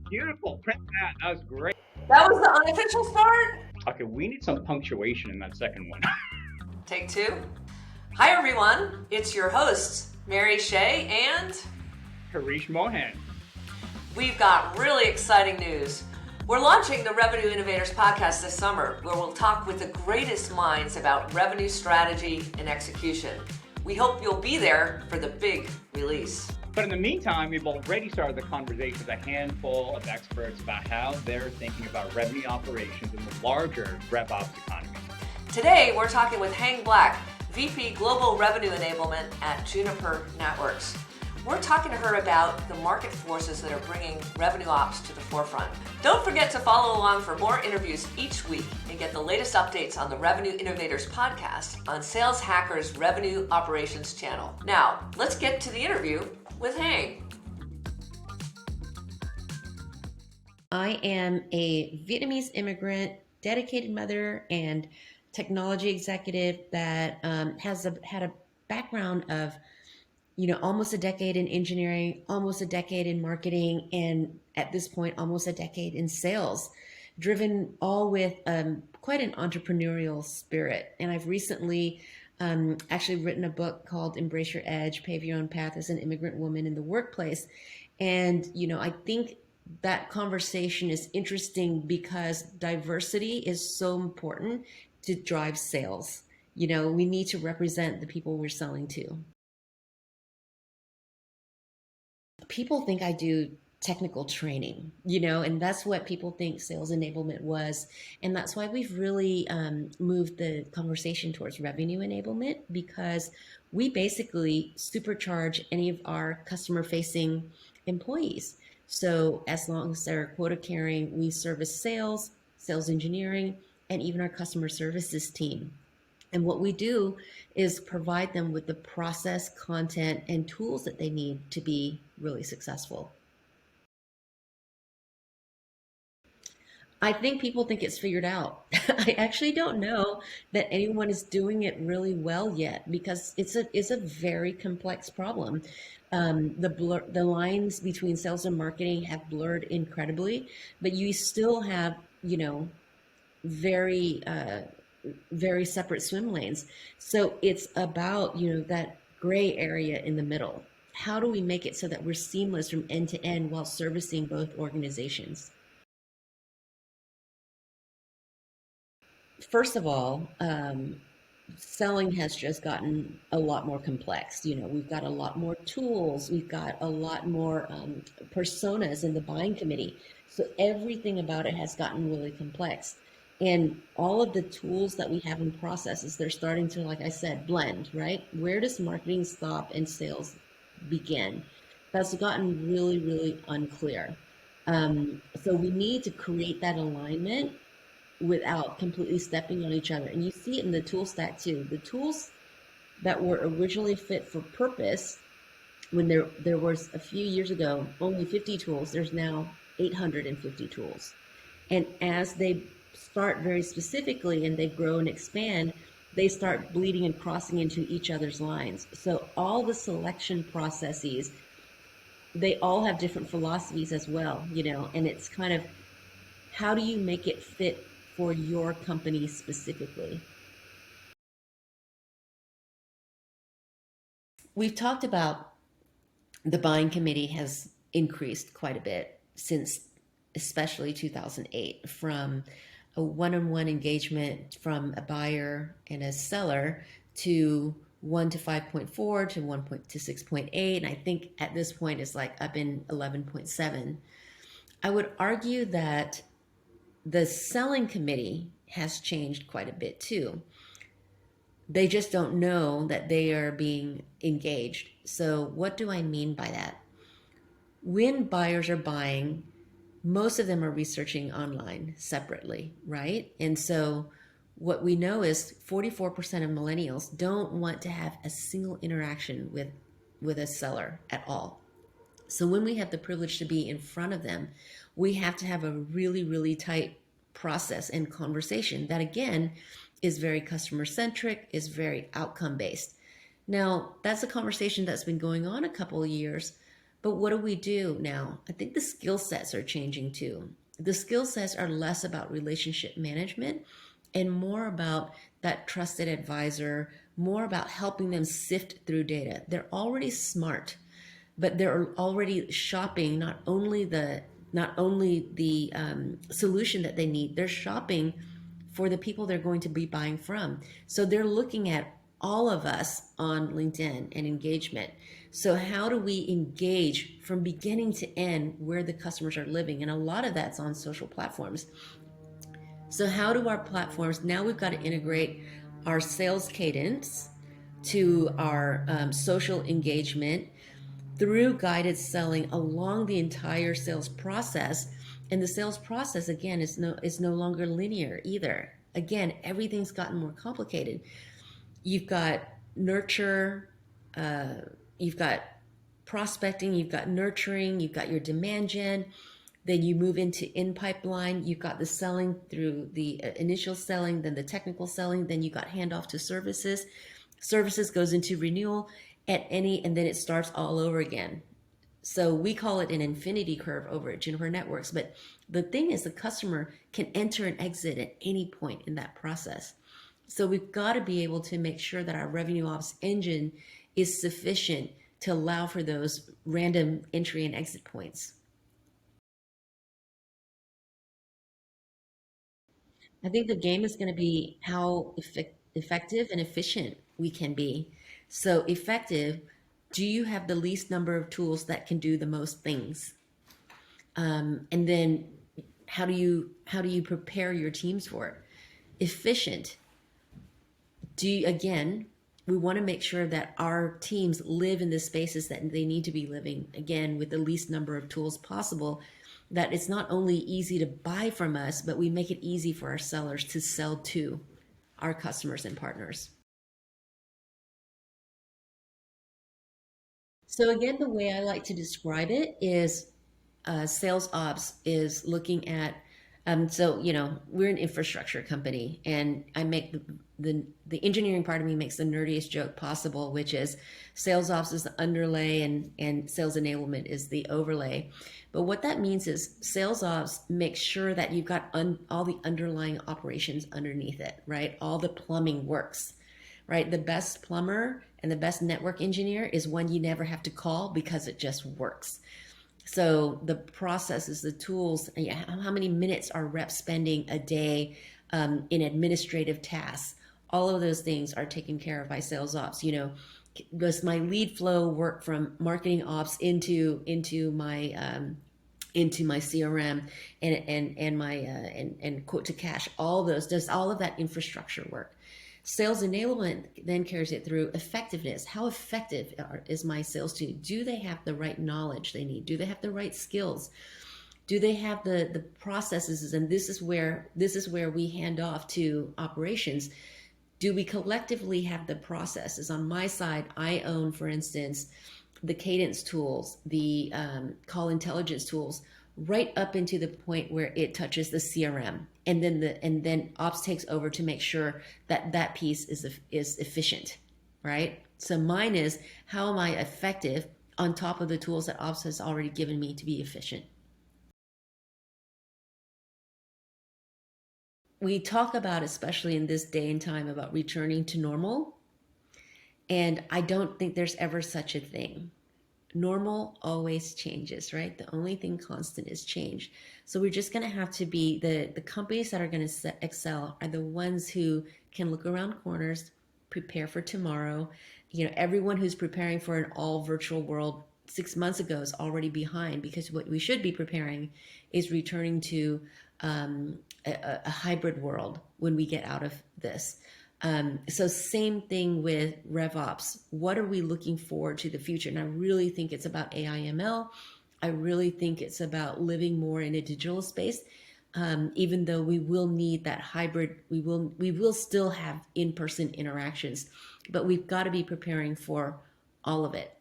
Beautiful. Print that. That was great. That was the unofficial start? Okay, we need some punctuation in that second one. Take two. Hi, everyone. It's your hosts, Mary Shea, and Harish Mohan. we've got really exciting news. We're launching the Revenue Innovators podcast this summer, where we'll talk with the greatest minds about revenue strategy and execution. We hope you'll be there for the big release. But in the meantime, we've already started the conversation with a handful of experts about how they're thinking about revenue operations in the larger RevOps economy. Today, we're talking with Hang Black, VP Global Revenue Enablement at Juniper Networks. We're talking to her about the market forces that are bringing revenue ops to the forefront. Don't forget to follow along for more interviews each week and get the latest updates on the Revenue Innovators podcast on Sales Hackers Revenue Operations channel. Now, let's get to the interview with Hang. I am a Vietnamese immigrant, dedicated mother, and technology executive that had a background of almost a decade in engineering, almost a decade in marketing, and at this point, almost a decade in sales, driven all with quite an entrepreneurial spirit. And I've recently actually written a book called Embrace Your Edge, Pave Your Own Path as an Immigrant Woman in the Workplace. And, I think that conversation is interesting because diversity is so important to drive sales. We need to represent the people we're selling to. People think I do technical training, and that's what people think sales enablement was. And that's why we've really moved the conversation towards revenue enablement, because we basically supercharge any of our customer facing employees. So as long as they're quota carrying, we service sales engineering, and even our customer services team. And what we do is provide them with the process, content, and tools that they need to be really successful. I think people think it's figured out. I actually don't know that anyone is doing it really well yet, because it's a very complex problem. The lines between sales and marketing have blurred incredibly, but you still have, very separate swim lanes. So it's about, that gray area in the middle. How do we make it so that we're seamless from end to end while servicing both organizations? First of all, selling has just gotten a lot more complex. We've got a lot more tools. We've got a lot more personas in the buying committee. So everything about it has gotten really complex. And all of the tools that we have in processes, they're starting to, like I said, blend, right? Where does marketing stop and sales begin? That's gotten really, really unclear. So we need to create that alignment without completely stepping on each other. And you see it in the tool stack too. The tools that were originally fit for purpose, when there was a few years ago, only 50 tools, there's now 850 tools. And as they start very specifically and they grow and expand, they start bleeding and crossing into each other's lines. So all the selection processes, they all have different philosophies as well, and it's kind of, how do you make it fit for your company specifically? We've talked about the buying committee has increased quite a bit since especially 2008, from a one-on-one engagement from a buyer and a seller to 1 to 5.4 to 1 to 6.8. And I think at this point it's like up in 11.7. I would argue that the selling committee has changed quite a bit too. They just don't know that they are being engaged. So what do I mean by that? When buyers are buying, most of them are researching online separately, right? And so what we know is 44% of millennials don't want to have a single interaction with a seller at all. So when we have the privilege to be in front of them, we have to have a really, really tight process and conversation that, again, is very customer centric, is very outcome based. Now, that's a conversation that's been going on a couple of years, But what do we do now? I think the skill sets are changing too. The skill sets are less about relationship management and more about that trusted advisor, more about helping them sift through data. They're already smart, but they're already shopping not only the solution that they need, they're shopping for the people they're going to be buying from. So they're looking at all of us on LinkedIn and engagement. So how do we engage from beginning to end where the customers are living? And a lot of that's on social platforms. So how do our platforms, now we've got to integrate our sales cadence to our social engagement through guided selling along the entire sales process. And the sales process, again, is no longer linear either. Again, everything's gotten more complicated. You've got nurture, you've got prospecting, you've got nurturing, you've got your demand gen. Then you move into in pipeline. You've got the selling through the initial selling, then the technical selling, then you got handoff to services. Services goes into renewal and then it starts all over again. So we call it an infinity curve over at Juniper Networks. But the thing is, the customer can enter and exit at any point in that process. So we've got to be able to make sure that our revenue ops engine is sufficient to allow for those random entry and exit points. I think the game is going to be how effective and efficient we can be. So effective, do you have the least number of tools that can do the most things? And then how do you prepare your teams for it? Efficient, again, we want to make sure that our teams live in the spaces that they need to be living, again, with the least number of tools possible, that it's not only easy to buy from us, but we make it easy for our sellers to sell to our customers and partners. So again, the way I like to describe it is sales ops is looking at so we're an infrastructure company, and I make the engineering part of me makes the nerdiest joke possible, which is sales ops is the underlay and sales enablement is the overlay. But what that means is sales ops makes sure that you've got all the underlying operations underneath it, right? All the plumbing works, right? The best plumber and the best network engineer is one you never have to call because it just works. So the processes, the tools, how many minutes are reps spending a day in administrative tasks? All of those things are taken care of by sales ops. Does my lead flow work from marketing ops into my CRM and my and quote to cash? Does all of that infrastructure work? Sales enablement then carries it through effectiveness. How effective is my sales team? Do they have the right knowledge they need? Do they have the right skills? Do they have the processes? And this is where we hand off to operations. Do we collectively have the processes? On my side, I own, for instance, the cadence tools, the call intelligence tools, right up into the point where it touches the CRM, and then ops takes over to make sure that piece is efficient, right? So mine is, how am I effective on top of the tools that ops has already given me to be efficient? We talk about, especially in this day and time, about returning to normal, and I don't think there's ever such a thing. Normal always changes, right? The only thing constant is change. So we're just going to have to be the companies that are going to excel are the ones who can look around corners, prepare for tomorrow. Everyone who's preparing for an all virtual world 6 months ago is already behind, because what we should be preparing is returning to a hybrid world when we get out of this. So same thing with RevOps. What are we looking forward to the future? And I really think it's about AI ML. I really think it's about living more in a digital space. Even though we will need that hybrid, we will still have in-person interactions, but we've got to be preparing for all of it.